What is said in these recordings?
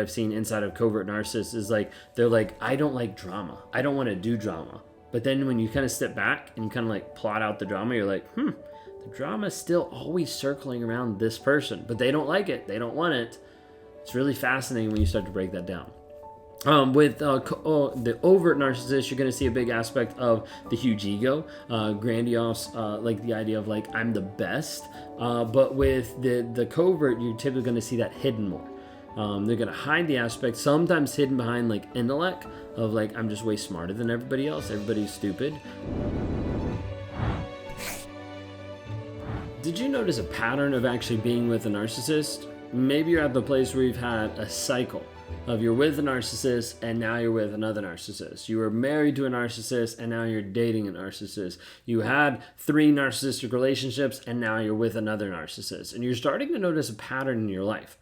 I've seen inside of covert narcissists is like, they're like, I don't like drama. I don't want to do drama. But then when you kind of step back and you kind of like plot out the drama, you're like, the drama's still always circling around this person, but they don't like it. They don't want it. It's really fascinating when you start to break that down. With the overt narcissist, you're going to see a big aspect of the huge ego, grandiose, like the idea of like, I'm the best. But with the covert, you're typically going to see that hidden more. They're going to hide the aspect, sometimes hidden behind like intellect of like, I'm just way smarter than everybody else. Everybody's stupid. Did you notice a pattern of actually being with a narcissist? Maybe you're at the place where you've had a cycle of you're with a narcissist and now you're with another narcissist. You were married to a narcissist and now you're dating a narcissist. You had 3 narcissistic relationships and now you're with another narcissist. And you're starting to notice a pattern in your life.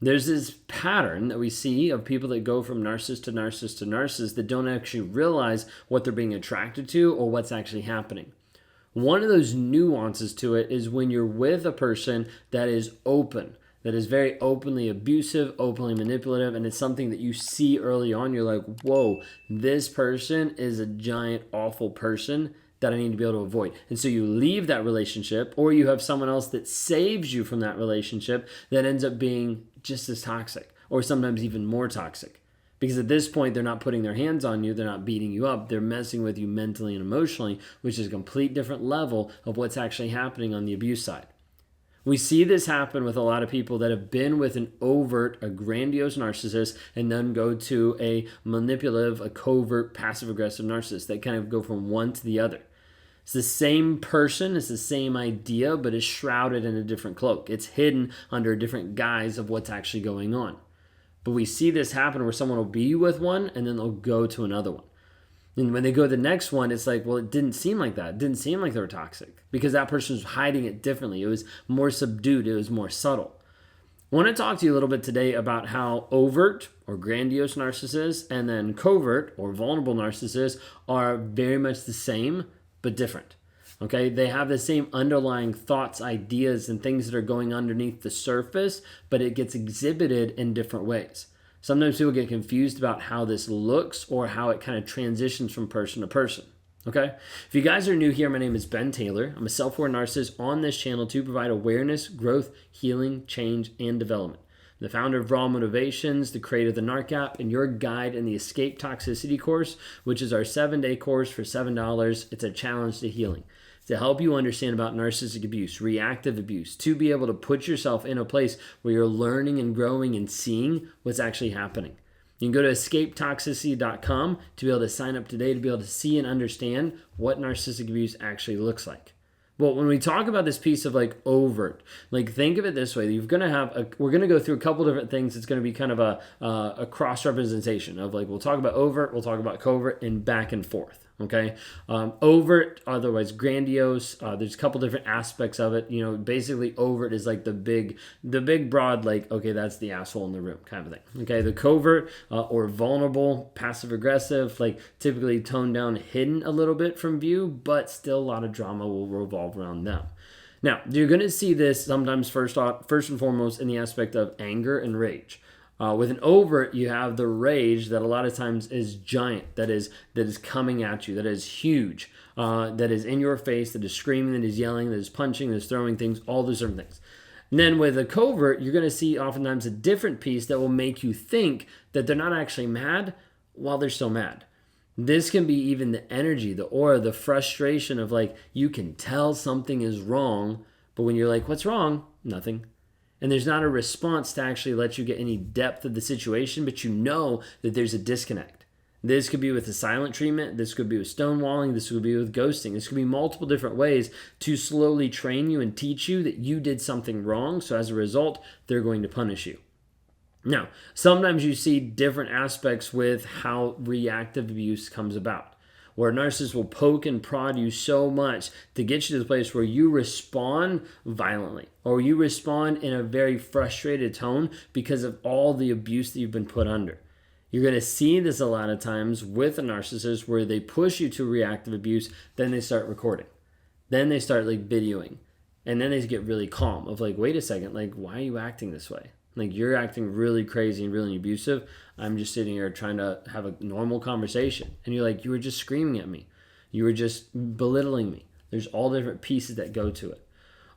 There's this pattern that we see of people that go from narcissist to narcissist to narcissist that don't actually realize what they're being attracted to or what's actually happening. One of those nuances to it is when you're with a person that is open, that is very openly abusive, openly manipulative, and it's something that you see early on. You're like, whoa, this person is a giant, awful person that I need to be able to avoid. And so you leave that relationship, or you have someone else that saves you from that relationship that ends up being just as toxic, or sometimes even more toxic. Because at this point, they're not putting their hands on you, they're not beating you up, they're messing with you mentally and emotionally, which is a complete different level of what's actually happening on the abuse side. We see this happen with a lot of people that have been with an overt, a grandiose narcissist, and then go to a manipulative, a covert, passive-aggressive narcissist. They kind of go from one to the other. It's the same person, it's the same idea, but it's shrouded in a different cloak. It's hidden under a different guise of what's actually going on. But we see this happen where someone will be with one and then they'll go to another one. And when they go to the next one, it's like, well, it didn't seem like that. It didn't seem like they were toxic because that person was hiding it differently. It was more subdued. It was more subtle. I want to talk to you a little bit today about how overt or grandiose narcissists and then covert or vulnerable narcissists are very much the same, but different. Okay, they have the same underlying thoughts, ideas, and things that are going underneath the surface, but it gets exhibited in different ways. Sometimes people get confused about how this looks or how it kind of transitions from person to person. Okay, if you guys are new here, my name is Ben Taylor. I'm a self-aware narcissist on this channel to provide awareness, growth, healing, change, and development. I'm the founder of Raw Motivations, the creator of the NARC app, and your guide in the Escape Toxicity course, which is our 7-day course for $7. It's a challenge to healing, to help you understand about narcissistic abuse, reactive abuse, to be able to put yourself in a place where you're learning and growing and seeing what's actually happening. You can go to escapetoxicity.com to be able to sign up today to be able to see and understand what narcissistic abuse actually looks like. Well, when we talk about this piece of like overt, like think of it this way: we're going to go through a couple different things. It's going to be kind of a cross representation of like, we'll talk about overt, we'll talk about covert, and back and forth. Okay, overt, otherwise grandiose. There's a couple different aspects of it. You know, basically overt is like the big broad, like, okay, that's the asshole in the room kind of thing. Okay, the covert or vulnerable, passive aggressive, like typically toned down, hidden a little bit from view, but still a lot of drama will revolve around them. Now, you're going to see this sometimes first and foremost in the aspect of anger and rage. With an overt, you have the rage that a lot of times is giant, that is coming at you, that is huge, that is in your face, that is screaming, that is yelling, that is punching, that is throwing things, all those different things. And then with a covert, you're going to see oftentimes a different piece that will make you think that they're not actually mad while they're still mad. This can be even the energy, the aura, the frustration of like, you can tell something is wrong, but when you're like, what's wrong? Nothing. And there's not a response to actually let you get any depth of the situation, but you know that there's a disconnect. This could be with the silent treatment. This could be with stonewalling. This could be with ghosting. This could be multiple different ways to slowly train you and teach you that you did something wrong. So as a result, they're going to punish you. Now, sometimes you see different aspects with how reactive abuse comes about, where a narcissist will poke and prod you so much to get you to the place where you respond violently or you respond in a very frustrated tone because of all the abuse that you've been put under. You're going to see this a lot of times with a narcissist where they push you to reactive abuse, then they start recording. Then they start like videoing. And then they get really calm of like, wait a second, like, why are you acting this way? Like, you're acting really crazy and really abusive. I'm just sitting here trying to have a normal conversation. And you're like, you were just screaming at me. You were just belittling me. There's all different pieces that go to it.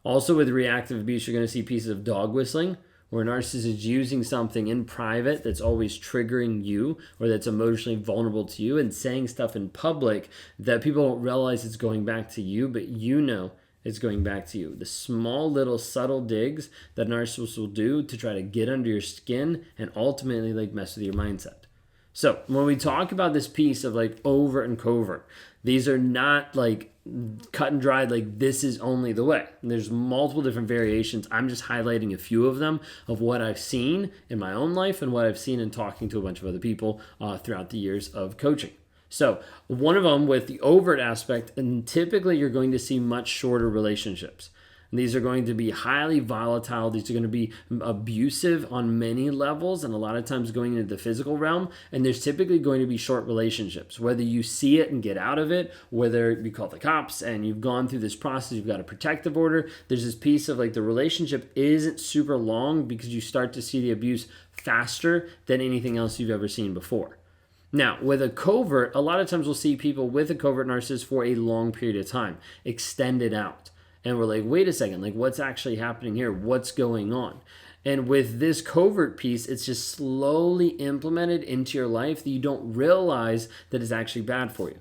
Also, with reactive abuse, you're going to see pieces of dog whistling, where a narcissist is using something in private that's always triggering you or that's emotionally vulnerable to you and saying stuff in public that people don't realize it's going back to you, but you know it's going back to you. The small little subtle digs that narcissists will do to try to get under your skin and ultimately like mess with your mindset. So when we talk about this piece of like overt and covert, these are not like cut and dried, like this is only the way. And there's multiple different variations. I'm just highlighting a few of them of what I've seen in my own life and what I've seen in talking to a bunch of other people throughout the years of coaching. So one of them with the overt aspect, and typically you're going to see much shorter relationships. And these are going to be highly volatile. These are going to be abusive on many levels and a lot of times going into the physical realm. And there's typically going to be short relationships. Whether you see it and get out of it, whether you call the cops and you've gone through this process, you've got a protective order, there's this piece of like the relationship isn't super long because you start to see the abuse faster than anything else you've ever seen before. Now, with a covert, a lot of times we'll see people with a covert narcissist for a long period of time, extended out. And we're like, wait a second, like what's actually happening here? What's going on? And with this covert piece, it's just slowly implemented into your life that you don't realize that it's actually bad for you.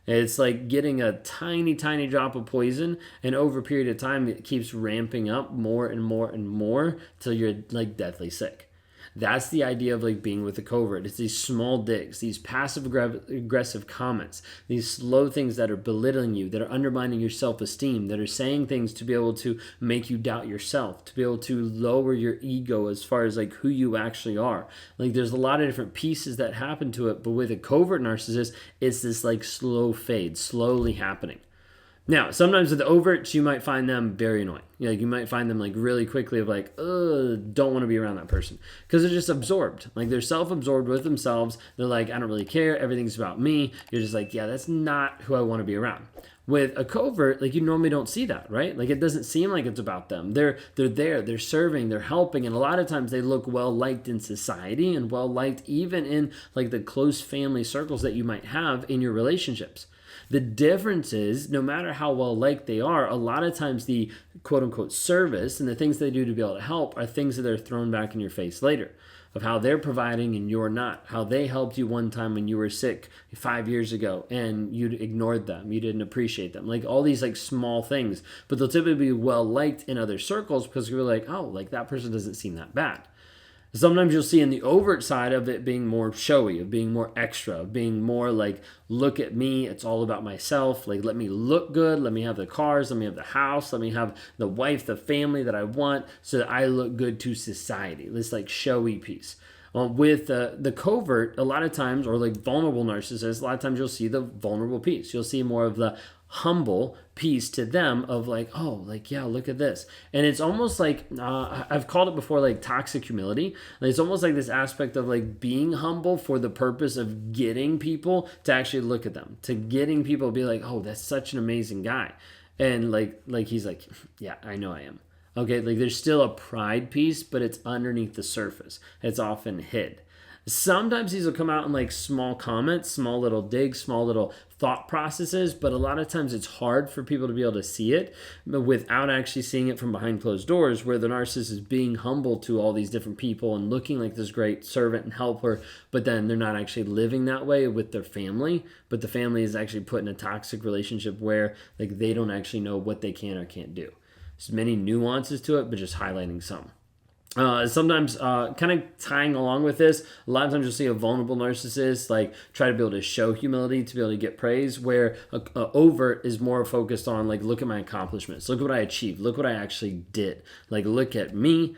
It's like getting a tiny, tiny drop of poison, and over a period of time, it keeps ramping up more and more and more till you're like deathly sick. That's the idea of like being with a covert. It's these small digs, these passive aggressive comments, these slow things that are belittling you, that are undermining your self-esteem, that are saying things to be able to make you doubt yourself, to be able to lower your ego as far as like who you actually are. Like there's a lot of different pieces that happen to it, but with a covert narcissist, it's this like slow fade, slowly happening. Now, sometimes with the overts, you might find them very annoying. You might find them like really quickly of like, don't want to be around that person. Because they're just absorbed. Like they're self-absorbed with themselves. They're like, I don't really care. Everything's about me. You're just like, yeah, that's not who I want to be around. With a covert, like you normally don't see that, right? Like it doesn't seem like it's about them. They're there, they're serving, they're helping. And a lot of times they look well-liked in society and well-liked even in like the close family circles that you might have in your relationships. The difference is, no matter how well-liked they are, a lot of times the quote-unquote service and the things they do to be able to help are things that are thrown back in your face later, of how they're providing and you're not, how they helped you one time when you were sick 5 years ago and you ignored them, you didn't appreciate them, like all these like small things, but they'll typically be well-liked in other circles because you're like, oh, like that person doesn't seem that bad. Sometimes you'll see in the overt side of it being more showy, of being more extra, of being more like, look at me, it's all about myself. Like, let me look good, let me have the cars, let me have the house, let me have the wife, the family that I want so that I look good to society. This like showy piece. With the covert, a lot of times, or like vulnerable narcissists, a lot of times you'll see the vulnerable piece. You'll see more of the humble piece to them of like, oh, like, yeah, look at this. And it's almost like, I've called it before, like toxic humility. Like, it's almost like this aspect of like being humble for the purpose of getting people to actually look at them, to getting people to be like, oh, that's such an amazing guy. And like he's like, yeah, I know I am. Okay, like there's still a pride piece, but it's underneath the surface. It's often hid. Sometimes these will come out in like small comments, small little digs, small little thought processes, but a lot of times it's hard for people to be able to see it without actually seeing it from behind closed doors, where the narcissist is being humble to all these different people and looking like this great servant and helper, but then they're not actually living that way with their family, but the family is actually put in a toxic relationship where like they don't actually know what they can or can't do. There's many nuances to it, but just highlighting some. Sometimes kind of tying along with this, a lot of times you'll see a vulnerable narcissist like try to be able to show humility to be able to get praise, where a overt is more focused on like, look at my accomplishments, look at what I achieved, look what I actually did, like look at me.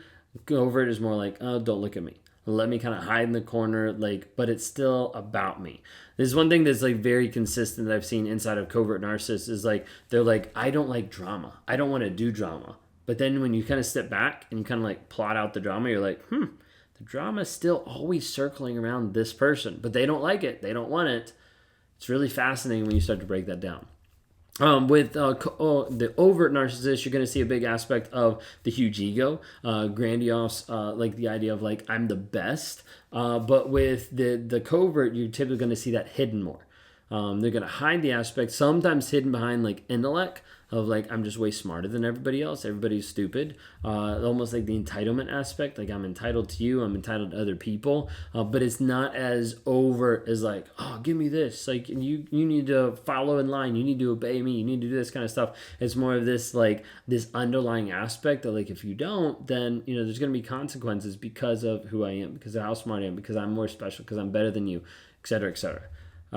Overt is more like, oh, don't look at me, let me kind of hide in the corner, like, but it's still about me. This is one thing that's like very consistent that I've seen inside of covert narcissists is like, they're like, I don't like drama, I don't want to do drama. But then when you kind of step back and you kind of like plot out the drama, you're like, the drama is still always circling around this person, but they don't like it. They don't want it. It's really fascinating when you start to break that down. The overt narcissist, you're going to see a big aspect of the huge ego, grandiose, like the idea of like I'm the best. But with the covert, you're typically going to see that hidden more. They're going to hide the aspect, sometimes hidden behind like intellect of like I'm just way smarter than everybody else. Everybody's stupid. Almost like the entitlement aspect, like I'm entitled to you, I'm entitled to other people. But it's not as overt as like, oh, give me this. Like you need to follow in line. You need to obey me. You need to do this kind of stuff. It's more of this like this underlying aspect that like if you don't, then there's going to be consequences because of who I am, because of how smart I am, because I'm more special, because I'm better than you, etc., etc.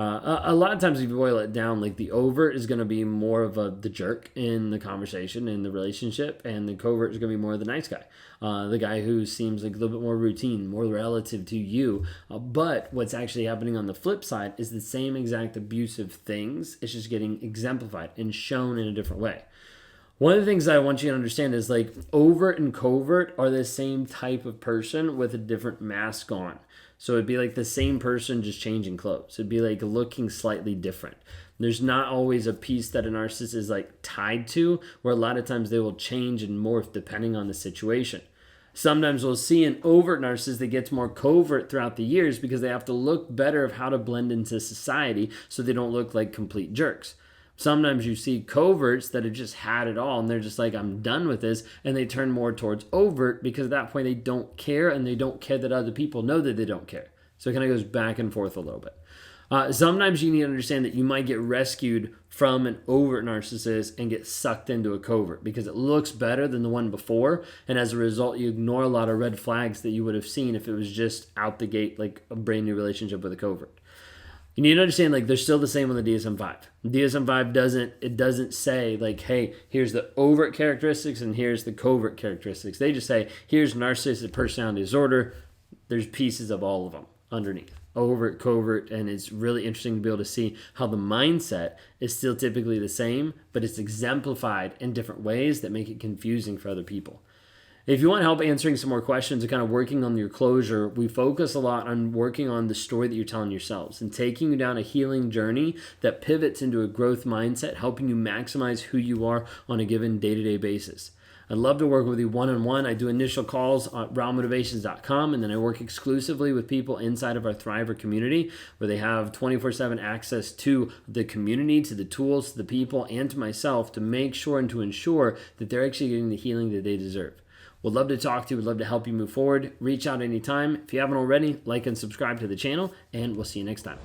A lot of times, if you boil it down, like the overt is going to be more of the jerk in the conversation, in the relationship, and the covert is going to be more of the nice guy, the guy who seems like a little bit more routine, more relative to you. But what's actually happening on the flip side is the same exact abusive things. It's just getting exemplified and shown in a different way. One of the things I want you to understand is like overt and covert are the same type of person with a different mask on. So it'd be like the same person just changing clothes. It'd be like looking slightly different. There's not always a piece that a narcissist is like tied to, where a lot of times they will change and morph depending on the situation. Sometimes we'll see an overt narcissist that gets more covert throughout the years because they have to look better of how to blend into society so they don't look like complete jerks. Sometimes you see coverts that have just had it all and they're just like, I'm done with this. And they turn more towards overt because at that point they don't care, and they don't care that other people know that they don't care. So it kind of goes back and forth a little bit. Sometimes you need to understand that you might get rescued from an overt narcissist and get sucked into a covert because it looks better than the one before. And as a result, you ignore a lot of red flags that you would have seen if it was just out the gate, like a brand new relationship with a covert. You need to understand, like, they're still the same on the DSM-5. DSM-5 doesn't say, like, hey, here's the overt characteristics and here's the covert characteristics. They just say, here's narcissistic personality disorder. There's pieces of all of them underneath. Overt, covert, and it's really interesting to be able to see how the mindset is still typically the same, but it's exemplified in different ways that make it confusing for other people. If you want help answering some more questions and kind of working on your closure, we focus a lot on working on the story that you're telling yourselves and taking you down a healing journey that pivots into a growth mindset, helping you maximize who you are on a given day-to-day basis. I'd love to work with you one-on-one. I do initial calls at rawmotivations.com, and then I work exclusively with people inside of our Thriver community where they have 24/7 access to the community, to the tools, to the people, and to myself to make sure and to ensure that they're actually getting the healing that they deserve. Would love to talk to you. Would love to help you move forward. Reach out anytime. If you haven't already, like and subscribe to the channel, and we'll see you next time.